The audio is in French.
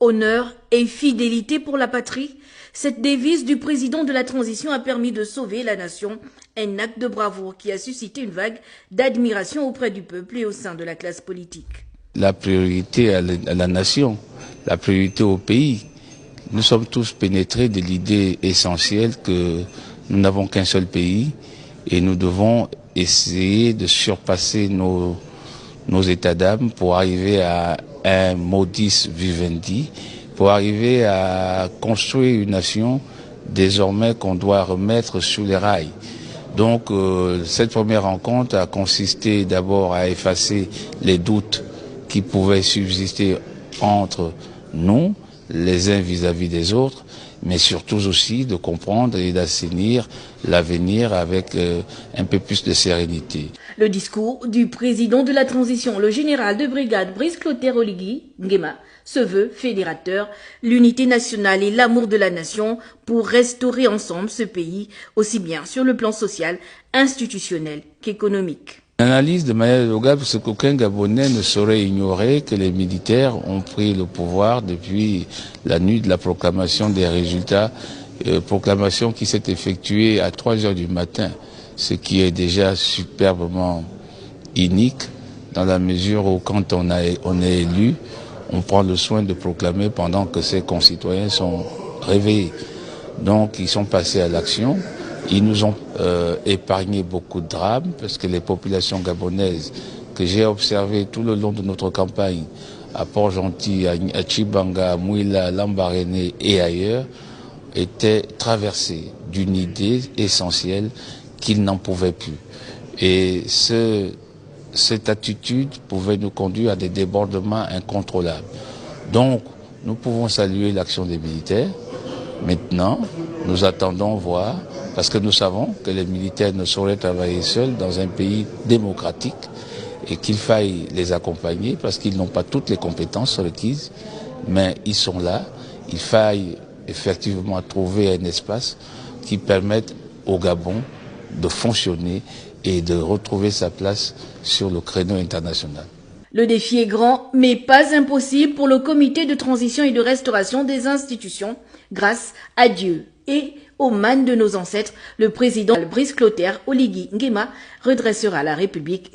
Honneur et fidélité pour la patrie, cette devise du président de la transition a permis de sauver la nation, un acte de bravoure qui a suscité une vague d'admiration auprès du peuple et au sein de la classe politique. La priorité à la nation, la priorité au pays. Nous sommes tous pénétrés de l'idée essentielle que nous n'avons qu'un seul pays et nous devons essayer de surpasser nos états d'âme pour arriver à un modus vivendi, pour arriver à construire une nation désormais qu'on doit remettre sur les rails. Donc cette première rencontre a consisté d'abord à effacer les doutes qui pouvaient subsister entre nous, les uns vis-à-vis des autres, mais surtout aussi de comprendre et d'assainir l'avenir avec un peu plus de sérénité. Le discours du président de la transition, le général de brigade Brice Clotaire Oligui Nguema, se veut fédérateur, l'unité nationale et l'amour de la nation pour restaurer ensemble ce pays, aussi bien sur le plan social, institutionnel qu'économique. L'analyse de Maya Loga, parce qu'aucun Gabonais ne saurait ignorer que les militaires ont pris le pouvoir depuis la nuit de la proclamation des résultats, proclamation qui s'est effectuée à 3 heures du matin, ce qui est déjà superbement unique dans la mesure où quand on est élu, on prend le soin de proclamer pendant que ses concitoyens sont réveillés. Donc ils sont passés à l'action. Ils nous ont épargné beaucoup de drames parce que les populations gabonaises que j'ai observées tout le long de notre campagne à Port-Gentil, à Tchibanga, à Mouila, à Lambaréné et ailleurs étaient traversées d'une idée essentielle qu'ils n'en pouvaient plus. Et cette attitude pouvait nous conduire à des débordements incontrôlables. Donc, nous pouvons saluer l'action des militaires. Maintenant, nous attendons voir, parce que nous savons que les militaires ne sauraient travailler seuls dans un pays démocratique et qu'il faille les accompagner parce qu'ils n'ont pas toutes les compétences requises, mais ils sont là. Il faille effectivement trouver un espace qui permette au Gabon de fonctionner et de retrouver sa place sur le créneau international. Le défi est grand, mais pas impossible pour le comité de transition et de restauration des institutions. Grâce à Dieu et aux manes de nos ancêtres, le président Brice Clotaire Oligui Nguema redressera la République.